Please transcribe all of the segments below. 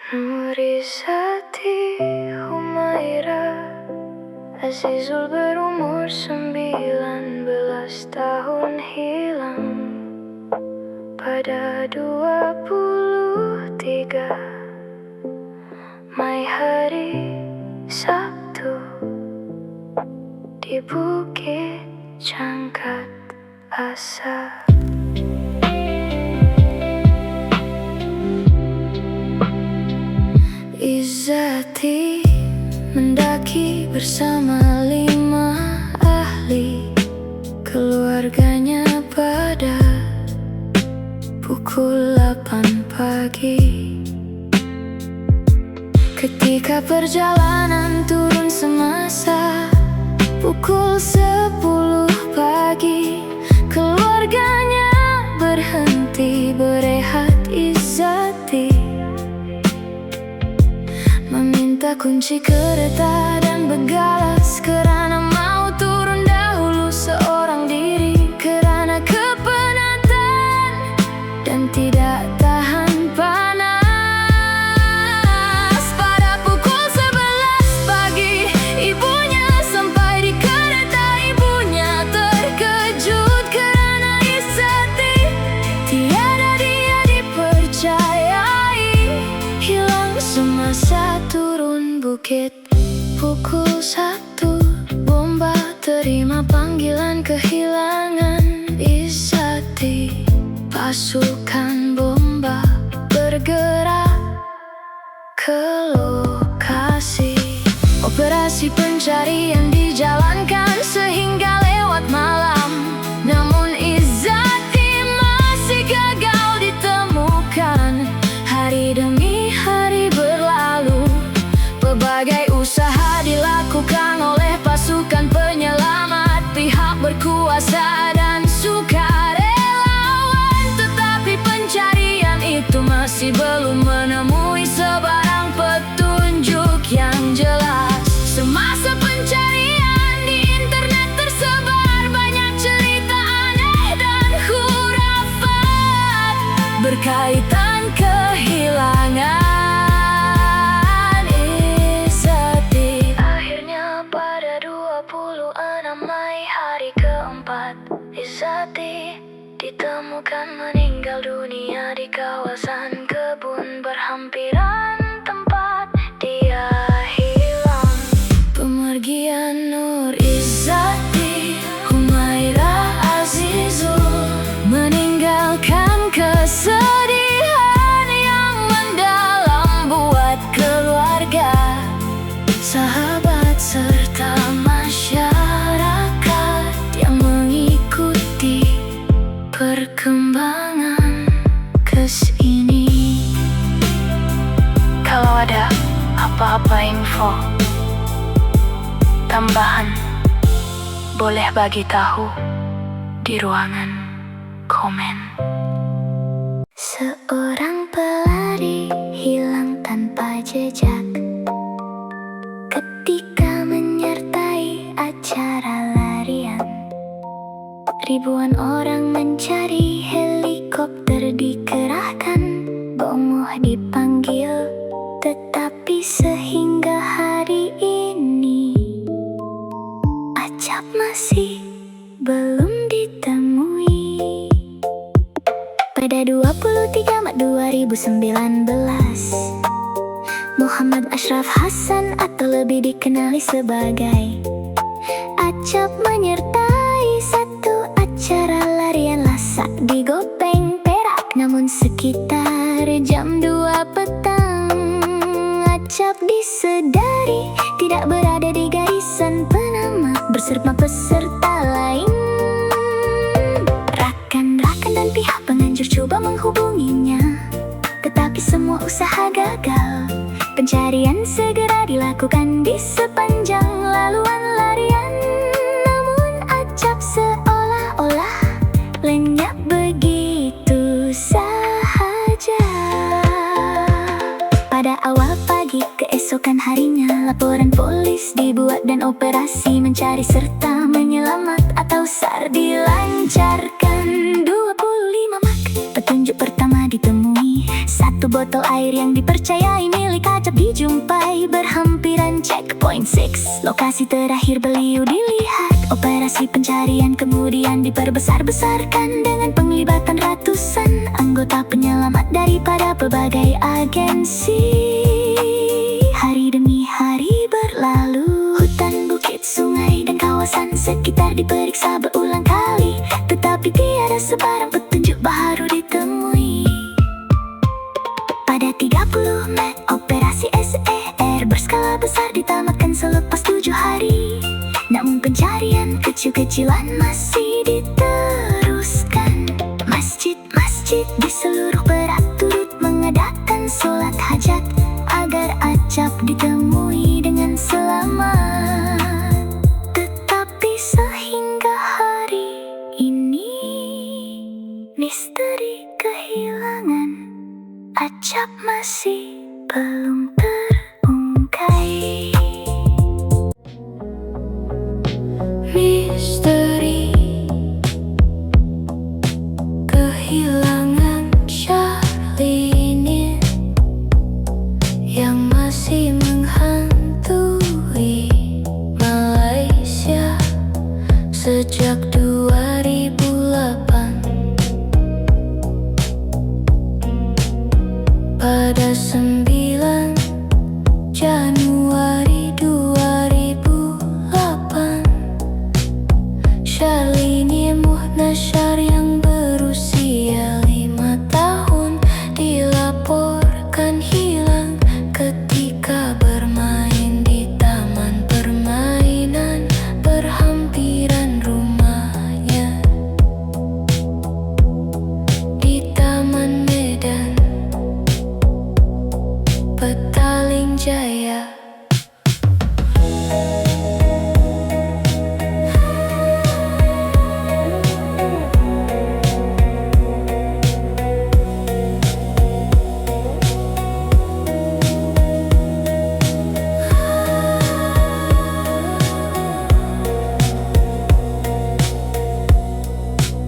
Nurizati Humaira Azizul berumur 19 tahun hilang pada 23 Mei hari Sabtu di Bukit Cangkat Asa. Izzati mendaki bersama 5 ahli keluarganya pada pukul 8 pagi. Ketika perjalanan turun semasa pukul 10 pagi, keluarganya berhenti berehat. Izzati meminta kunci kereta dan begalas karena mau turun dahulu seorang diri, karena kepenatan dan tidak tahan panas. Pada pukul 11 pagi ibunya sampai di kereta. Ibunya terkejut karena Izzati tiada dia dipercayai, hilang semasa turun bukit. Pukul 1 bomba terima panggilan kehilangan Izzati. Pasukan bomba bergerak ke lokasi. Operasi pencarian dijalankan sehingga lewat malam, namun Izzati masih gagal ditemukan. Hari demi hari berlalu, berbagai usaha dilakukan oleh pasukan penyelamat, pihak berkuasa dan sukarelawan, tetapi pencarian itu masih belum menemui sebarang petunjuk yang jelas. Semasa pencarian di internet tersebar banyak cerita aneh dan khurafat berkaitan kehilangan Izzati. Akhirnya pada 26 Mei hari keempat, Izzati ditemukan meninggal dunia di kawasan kebun berhampiran tempat dia hilang. Pemergian Nur Izzati Humaira Azizul meninggalkan kesedihan yang mendalam buat keluarga, sahabat serta masyarakat yang mengikuti perkembangan kes ini. Kalau ada apa-apa info tambahan, boleh bagi tahu di ruangan komen. Seorang pelari hilang tanpa jejak ketika menyertai acara larian. Ribuan orang mencari, helikopter dikerahkan, bomoh dipanggil, tetapi sehingga hari ini Acap masih belum ditemui. Pada 23 Maret 2019, Muhammad Ashraf Hassan atau lebih dikenali sebagai Acap menyertai satu acara larian lasak di Gopeng, Perak. Namun sekitar jam 2 petang, Acap disedari tidak berada di garisan penamat bersama peserta lain. Rakan-rakan dan pihak penganjur coba menghubunginya, tetapi semua usaha gagal. Pencarian segera dilakukan di sepanjang laluan larian, namun Acap seolah-olah lenyap begitu saja. Pada awal pagi keesokan harinya, laporan polis dibuat dan operasi mencari serta menyelamat atau SAR dilancarkan. 25 Maret petunjuk pertama ditemui. 1 Satu botol air yang dipercayai milik Acap dijumpai berhampiran checkpoint 6. Lokasi terakhir beliau dilihat. Operasi pencarian kemudian diperbesar-besarkan dengan penglibatan ratusan anggota penyelamat daripada berbagai agensi. Hari demi hari berlalu, hutan, bukit, sungai, dan kawasan sekitar diperiksa berulang kali, tetapi tiada sebarang petunjuk baru ditemui. Pada 30 Mei, operasi SER berskala besar ditamatkan selepas 7 hari. Namun pencarian kecil-kecilan masih diteruskan. Masjid-masjid di seluruh Perak turut mengadakan sholat hajat agar Acap ditemui dengan selamat. Tetapi sehingga hari ini, misteri kehilangan Acap masih belum terungkai. Misteri kehilangan Charlene yang masih menghantui Malaysia sejak 2008. Pada 9 Januari 2008, Charlene Muhnasyar yang berusia 5 tahun dilaporkan hilang ketika bermain di taman permainan berhampiran rumahnya di Taman Medan, Petaling Jaya.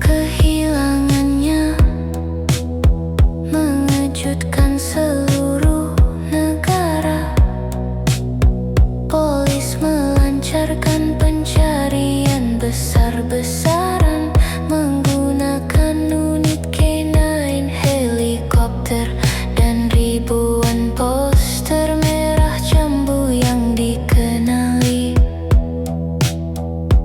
Kehilangannya mengejutkan seluruh negara. Polis melancarkan pencarian besar-besaran menggunakan unit K9, helikopter, dan ribuan poster merah jambu yang dikenali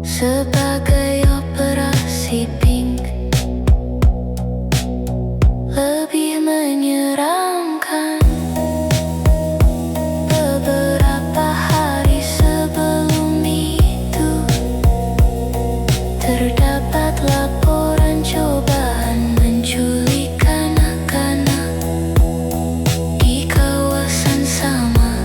sebagai operasi Pink. Lebih menyeramkan, beberapa hari sebelum itu terdapat laporan cobaan menculik anak-anak di kawasan sama.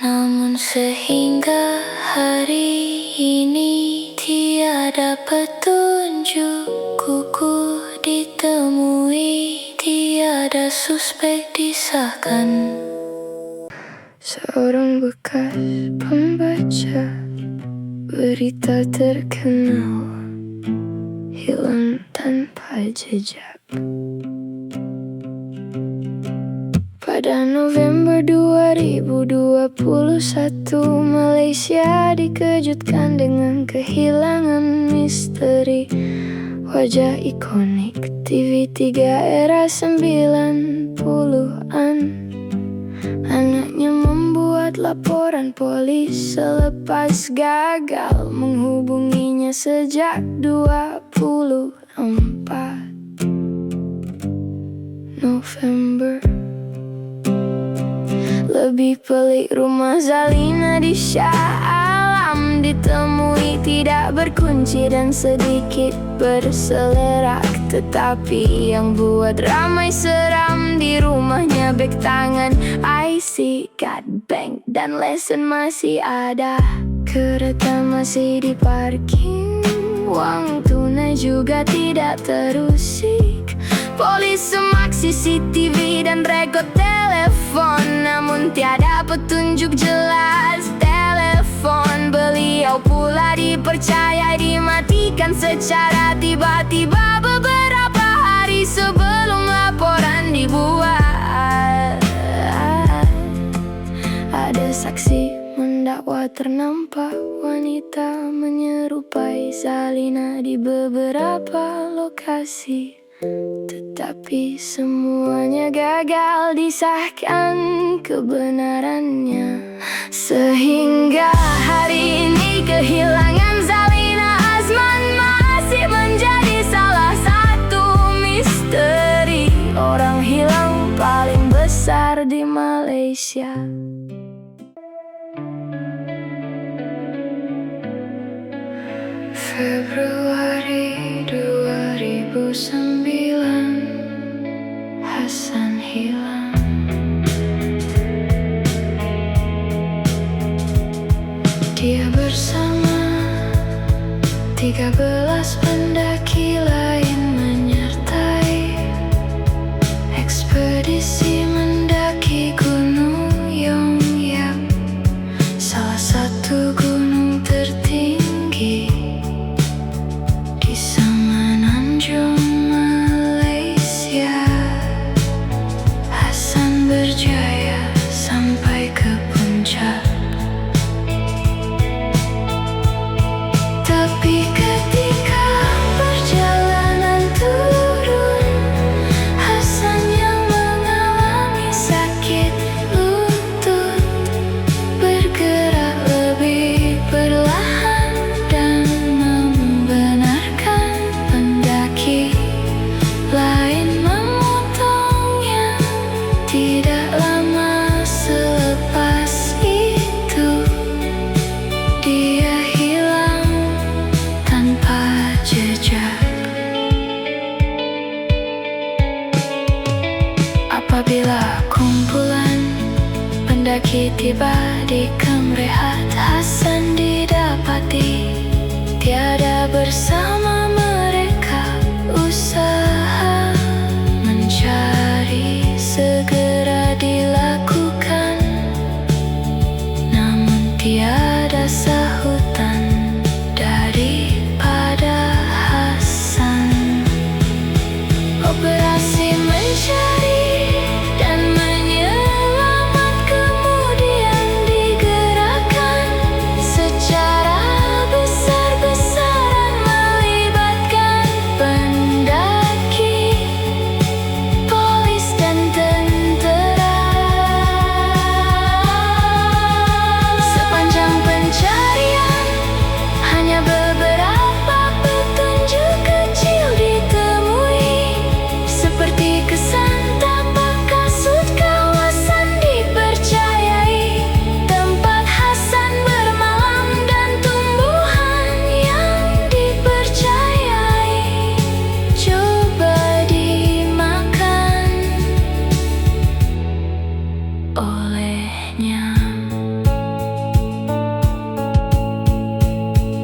Namun sehingga hari ini tiada petunjuk. Kuku ditemui, tiada suspek disahkan. Seorang bekas pembaca berita terkenal hilang tanpa jejak. Pada November 2021, Malaysia dikejutkan dengan kehilangan misteri wajah ikonik TV3 era 90-an. Anaknya membuat laporan polis selepas gagal menghubunginya sejak 24 November. Lebih pelik, rumah Zalina di Shah Alam ditemui tidak berkunci dan sedikit berselerak. Tetapi yang buat ramai seram di rumahnya beg tangan, IC, card, bank, dan lesen masih ada. Kereta masih diparking, uang tunai juga tidak terusik. Polis semak CCTV dan rekod telepon, namun tiada petunjuk jelas telepon beliau pula dipercaya dimatikan secara tiba-tiba beberapa tertawa ternampak wanita menyerupai Zalina di beberapa lokasi. Tetapi semuanya gagal disahkan kebenarannya, sehingga hari ini kehilangan Zalina Azman masih menjadi salah satu misteri orang hilang paling besar di Malaysia. Februari 2009, Hasan hilang. Dia bersama 13 pendaki lain menyertai ekspedisi mendaki Gunung Yongyap, salah satu gunung tertinggi di Semenanjung Malaysia. Hasan berjaya sampai ke puncak, tapi ketika perjalanan turun, Hasan yang mengalami sakit lutut bergerak lebih perlahan dan membenarkan pendaki lain memotongnya. Tidak lama selepas itu, dia hilang tanpa jejak. Apabila kumpulan pendaki tiba di kamp rehat, Hasan didapati tiada bersama mereka. Usaha mencari segera dilakukan, namun tiada sahutan daripada Hasan. Operasi mencari dan menyelamat kemudian digerakkan secara besar-besaran, melibatkan pendaki, polis dan tentera. Sepanjang pencarian, hanya beberapa petunjuk kecil ditemui, seperti kesan tapak kasut kawasan dipercayai tempat Hasan bermalam dan tumbuhan yang dipercayai coba dimakan olehnya.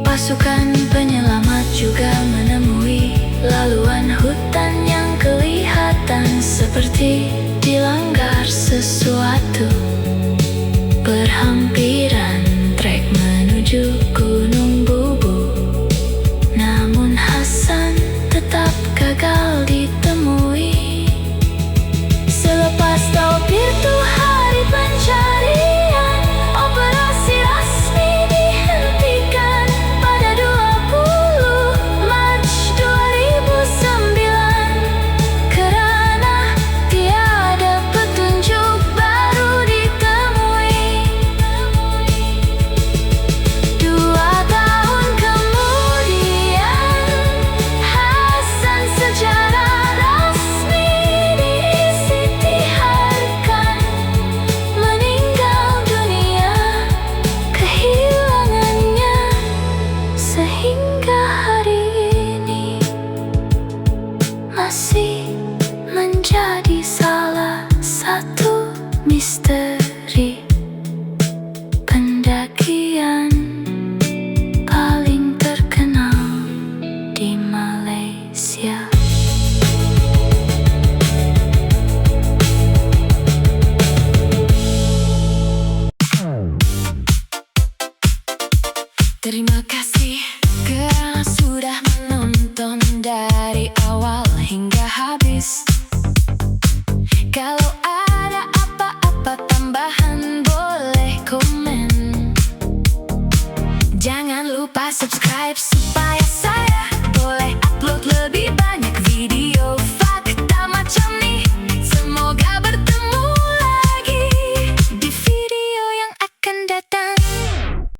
Pasukan penyelamat juga menemui laluan hutan yang kelihatan seperti dilanggar sesuatu.